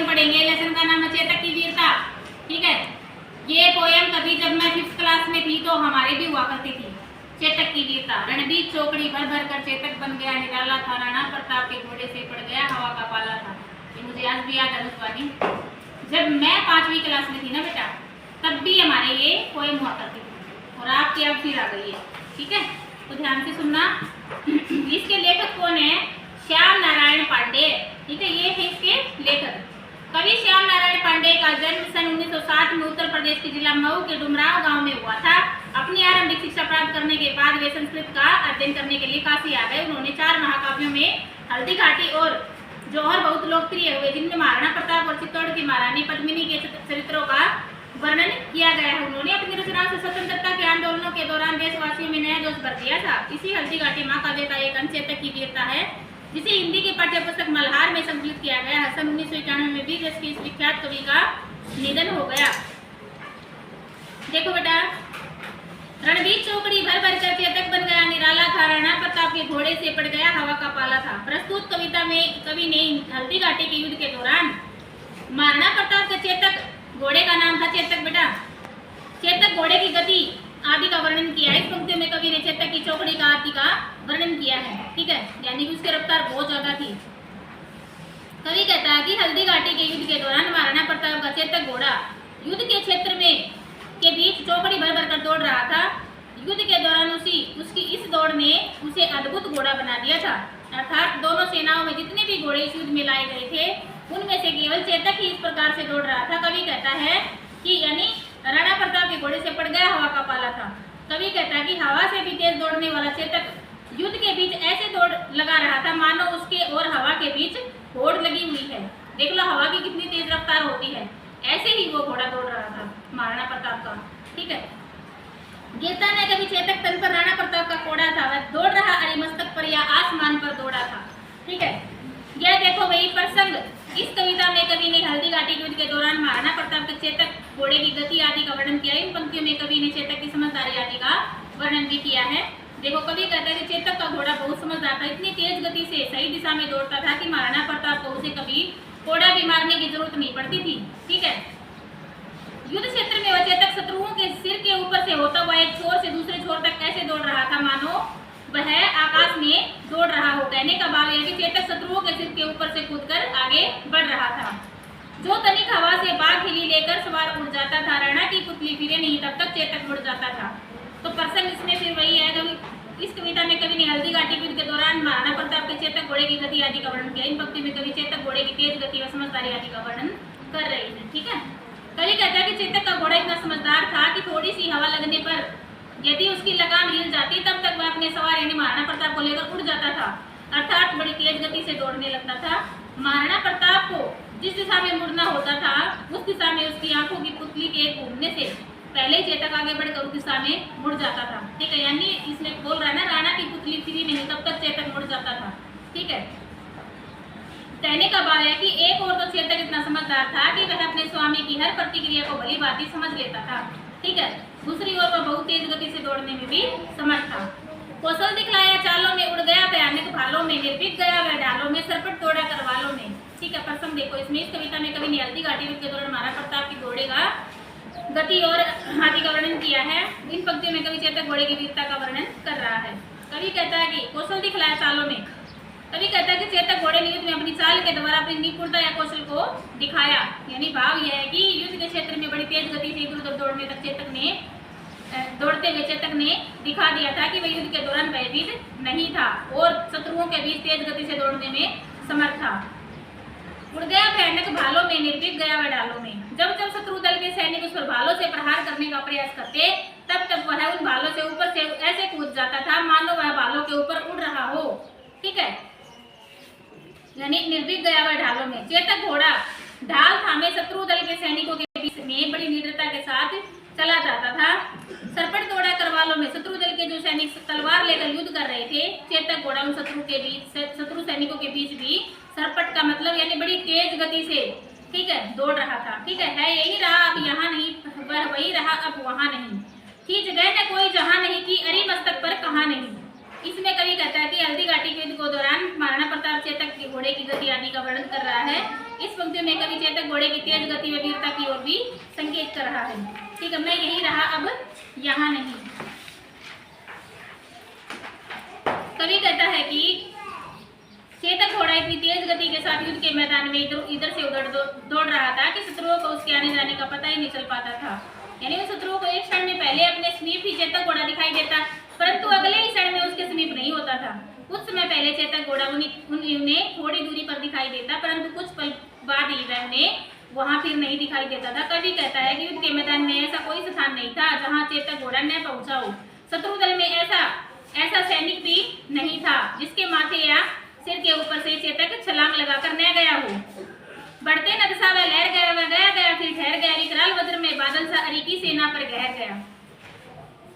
Poem पढ़ेंगे। Lesson का नाम है चेतक की वीरता। ठीक है, ये पोएम कभी जब मैं 5th क्लास में थी तो हमारे भी हुआ करती थी। चेतक की वीरता। रणबीर चौकड़ी भर भर कर चेतक बन गया, निराला था, राणा प्रताप के घोड़े से पड़ गया, हवा का पाला था। ये मुझे आज भी याद है अनुस्वानी। जब मैं 5वीं क्लास में थी ना बेटा, तब भी हमारे ये पोएम हुआ करती थी और आपकी अब फिर आ गई है। ठीक है, तो ध्यान से सुनना। इसके लेखक कौन है? श्याम नारायण पांडे। ठीक है, ये है इसके लेखक। कवि श्याम नारायण पांडे का जन्म सन 1960 में उत्तर प्रदेश के जिला मऊ के डुमराव गांव में हुआ था। अपनी आरंभिक शिक्षा प्राप्त करने के बाद वे संस्कृत का अध्ययन करने के लिए काशी आ गए। उन्होंने 4 महाकाव्यों में हल्दी घाटी और जौहर बहुत लोकप्रिय हुए, जिनमें महाराणा प्रताप और चित्तौड़ की महारानी पद्मिनी के चरित्रों का वर्णन किया गया है। उन्होंने अपनी रचनाओं से स्वतंत्रता के आंदोलनों के दौरान देशवासियों में नया जोश भर दिया था। इसी हल्दी घाटी महाकाव्य का एक अंश चेतक की वीरता है, जिसे हिंदी की पाठ्य पुस्तक मल्हार में संकलित किया गया है। सन 1991 में वीर रस के इस विख्यात कवि का निधन हो गया। देखो बेटा, रणबीर चौकड़ी भर भर कर चेतक बन गया, निराला था, राणा प्रताप के घोड़े से पड़ गया, हवा का पाला था। प्रस्तुत कविता में कवि ने हल्दी घाटी के युद्ध के दौरान महाराणा प्रताप के चेतक घोड़े का नाम था चेतक बेटा। चेतक घोड़े की गति आदि का वर्णन किया है। इस पंक्ति में कवि ने चेतक की चौकड़ी का आदि का वर्णन किया है। ठीक है, यानी कि उसकी रफ्तार बहुत ज्यादा थी। कवि कहता है कि हल्दी घाटी के युद्ध के दौरान महाराणा प्रताप का चेतक घोड़ा युद्ध के क्षेत्र में के बीच चौकड़ी भर भर कर दौड़ रहा था। युद्ध के दौरान उसकी इस दौड़ ने उसे अद्भुत घोड़ा बना दिया था। अर्थात दोनों सेनाओं में जितने भी घोड़े इस युद्ध में लाए गए थे, उनमें से केवल चेतक ही इस प्रकार से दौड़ रहा था। कवि कहता है कि यानी राणा प्रताप के घोड़े से पड़ गया, हवा का पाला था। कवि कहता है कि हवा से भी तेज दौड़ने वाला चेतक युद्ध के बीच ऐसे दौड़ लगा रहा था मानो उसके और हवा के बीच होड़ लगी हुई है। देख लो हवा की कितनी तेज रफ्तार होती है, ऐसे ही वो घोड़ा दौड़ रहा था महाराणा प्रताप का। ठीक है, गीता ने कभी चेतक तन पर राणा प्रताप का कोड़ा था, वह दौड़ रहा अरे मस्तक पर या आसमान पर दौड़ा था। ठीक है, यह देखो वही प्रसंग। इस कविता में कवि ने हल्दी घाटी युद्ध के दौरान महाराणा प्रताप के चेतक घोड़े की गति आदि का वर्णन किया है। इन पंक्तियों में कवि ने चेतक की समझदारी आदि का वर्णन भी किया है। देखो, कवि कहता है कि चेतक का घोड़ा बहुत समझदार था, इतनी तेज गति से सही दिशा में दौड़ता था कि महाराणा प्रताप को उसे कभी कोड़ा भी मारने की जरूरत नहीं पड़ती थी। ठीक है, युद्ध क्षेत्र में वह चेतक शत्रुओं के सिर के ऊपर से होता हुआ एक छोर से दूसरे छोर तक कैसे दौड़ रहा था मानो वह आकाश में दौड़ रहा हो। कहने का भाव यह कि चेतक शत्रुओं के सिर के ऊपर से कूदकर आगे बढ़ रहा था। जो तनिक हवा से बाघ हिली लेकर सवार उड़ जाता था, राणा की पुतली फिरे नहीं तब तक चेतक उड़ जाता था। तो प्रसंग इसमें फिर वही है। कवि इस कविता में कवि ने हल्दी घाटी युद्ध के दौरान महाराणा प्रताप के चेतक घोड़े की गति आदि का वर्णन किया। इन पंक्ति में कवि चेतक घोड़े की तेज गति व समझदारी आदि का वर्णन कर रही है। ठीक है, कवि कहता है कि चेतक का घोड़ा इतना समझदार था कि थोड़ी सी हवा लगने पर यदि उसकी लगाम हिल जाती तब तक वह अपने सवार यानी महाराणा प्रताप को लेकर उड़ जाता था, अर्थात बड़ी तेज गति से दौड़ने लगता था। महाराणा प्रताप को जिस दिशा में मुड़ना होता था उस दिशा में उसकी आंखों की पुतली के घूमने से पहले चेतक आगे बढ़कर उस दिशा में मुड़ जाता था। ठीक है, यानी इसमें बोल रहा है ना, राणा की पुतली फिरी नहीं तब तक चेतक मुड़ जाता था। ठीक है, कहने का भाव है कि एक और तो चेतक इतना समझदार था कि वह अपने स्वामी की हर प्रतिक्रिया को भली भांति समझ लेता था। ठीक है, दूसरी ओर वह बहुत तेज गति से दौड़ने में भी समर्थ था। कौशल दिखलाया चालों में, उड़ गया भयानक भालों में, निर्भीक गया वह ढालों में, सरपट तोड़ा करवालों में। ठीक है, प्रसंग देखो इसमें। इस कविता में कवि ने हल्दी घाटी युद्ध के दौरान महाराणा प्रताप की घोड़े का गति और आदि का वर्णन किया है। इन पंक्तियों में कवि चेतक घोड़े की वीरता का वर्णन कर रहा है। कवि कहता है कि कौशल दिखलाया चालों में, कवि कहता है कि चेतक घोड़े ने युद्ध में अपनी चाल के द्वारा अपनी निपुणता या कौशल को दिखाया। यानी भाव यह है कि युद्ध के क्षेत्र में बड़ी तेज गति से इधर उधर दौड़ने तक दौड़ते हुए चेतक ने दिखा दिया था कि वह युद्ध के दौरान भयभीत नहीं था और शत्रुओं के बीच तेज गति से दौड़ने में समर्थ था। उड़ गया भयानक भालों में, निर्भीक गया वह ढालों में। जब जब शत्रु दल के सैनिक उस पर भालों से प्रहार करने का प्रयास करते तब तब वह उन भालों से ऊपर से ऐसे कूद जाता था मानो वह भालों के ऊपर उड़ रहा हो। ठीक है, यानी निर्भीक गया वह ढालों में। चेतक घोड़ा ढाल थामे शत्रु दल के सैनिकों के बीच में बड़ी निडरता के साथ चला जाता था। सरपट तोड़ा करवालों में शत्रु दल के जो सैनिक तलवार लेकर युद्ध कर रहे थे, चेतक घोड़ा उन शत्रु सैनिकों के बीच भी सरपट का मतलब यानी बड़ी तेज गति से, ठीक है, दौड़ रहा था। ठीक है यही रहा अब यहाँ नहीं, वह वही रहा अब वहाँ नहीं, की जगह न कोई जहाँ नहीं, की अरी मस्तक पर कहाँ नहीं। इसमें कवि कहता है कि हल्दी घाटी के युद्ध के दौरान महाराणा प्रताप चेतक के घोड़े की गति आदि का वर्णन कर रहा है। इस पंक्ति में कवि चेतक घोड़े की तेज गति व वीरता की ओर भी संकेत कर रहा है। ठीक है, मैं यही रहा, अब यहाँ नहीं। कवि कहता है कि चेतक घोड़ा इतनी तेज गति के साथ युद्ध के मैदान में इधर से उधर दौड़ रहा था कि शत्रुओं को उसके आने जाने का पता ही नहीं चल पाता था। यानी उन शत्रुओं को एक क्षण में पहले अपने समीप ही चेतक घोड़ा दिखाई देता, परंतु अगले ही क्षण में उसके समीप नहीं होता था। कुछ समय पहले चेतक घोड़ा उन्हें थोड़ी दूरी पर दिखाई देता, परंतु कुछ पल बाद ही वह उन्हें वहां फिर नहीं दिखाई देता था। कवि कहता है कि युद्ध के मैदान में ऐसा कोई स्थान नहीं था जहां चेतक घोड़ा न पहुंचा हो। शत्रु दल में ऐसा सैनिक भी नहीं था जिसके माथे या सिर के ऊपर से चेतक छलांग लगाकर न गया हो। बढ़ते न दशा वह लहर गया, वह गया फिर ठहर गया, विकराल वज्र में बादल सा अरी की सेना पर गहर गया।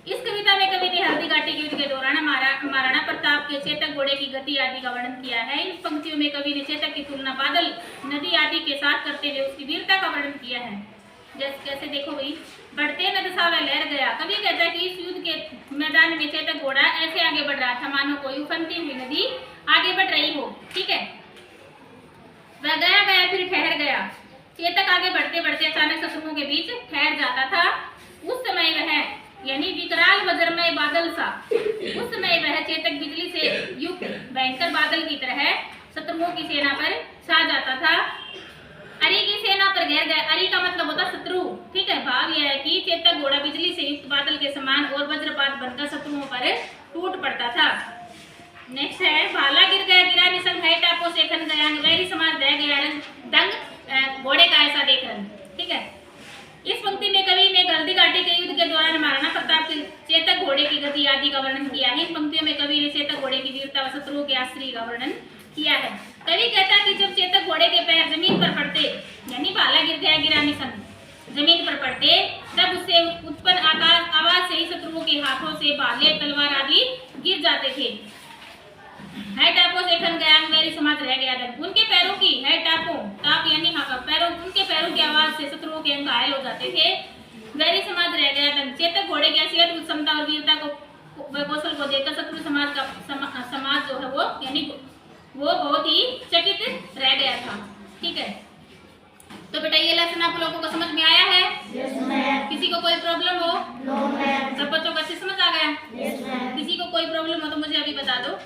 इस कविता में कवि ने हल्दी घाटी के युद्ध के दौरान महाराणा प्रताप के चेतक घोड़े की गति आदि का वर्णन किया है। इन पंक्तियों में कवि ने चेतक की तुलना बादल नदी आदि के साथ करते हुए उसकी वीरता का वर्णन किया है। जैसे देखो भाई, बढ़ते न दशा वह लहर गया। कवि कहता है कि इस युद्ध के मैदान में चेतक घोड़ा ऐसे आगे बढ़ रहा था मानो कोई उफनती हुई नदी आगे बढ़ रही हो। ठीक है, वह गया फिर ठहर गया। चेतक आगे बढ़ते बढ़ते अचानक शत्रुओं के बीच ठहर जाता था। उस समय वह यानी विकराल वज्रमय बादल सा, उस समय वह चेतक बिजली से युक्त भयंकर बादल की तरह शत्रुओं की सेना पर छा जाता था। अरी की सेना पर घेर गया। अरी का मतलब होता शत्रु। ठीक है, भाव यह है कि चेतक घोड़ा बिजली से युक्त बादल के समान और वज्रपात बनकर शत्रुओं पर टूट पड़ता था। नेक्स्ट है, भाला गिर गया गिरा निसंग है टापो से खन गया, वैरी समाज दह गया दंग घोड़े का ऐसा देख रन। ठीक है, इस पंक्ति में कवि ने हल्दी घाटी के युद्ध के दौरान महाराणा प्रताप के चेतक घोड़े की गति आदि का वर्णन किया है। इन पंक्तियों में कवि ने चेतक घोड़े की वीरता व शत्रुओं के आश्रय का वर्णन किया है। कवि कहता है कि जब चेतक घोड़े के पैर जमीन पर पड़ते, यानी भाला गिर गया गिरा निसंग जमीन पर पड़ते, तब उससे उत्पन्न आवाज से ही शत्रुओं के हाथों से भाले तलवार आदि गिर जाते थे। है टापो से खन गया, मेरी समाज रह गया था। उनके पैरों की है टाप यानी पैरों, उनके पैरों की आवाज से शत्रुओं के अंग घायल हो जाते थे। वैरी समाज रह गया था। चेतक घोड़े की असीयत क्षमता और वीरता को कौशल को देखकर शत्रु समाज का समाज जो है वो यानी वो बहुत ही चकित रह गया था। ठीक है, तो बेटा ये लेसन आप लोगों को समझ में आया है? Yes, ma'am. किसी को कोई प्रॉब्लम हो? No, ma'am. सब बच्चों को अच्छे समझ आ गया? Yes, ma'am. किसी को कोई प्रॉब्लम हो तो मुझे अभी बता दो।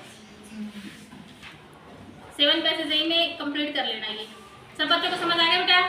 7 पैसेज में कंप्लीट कर लेना। ये सब बच्चों को समझ आ गया बेटा?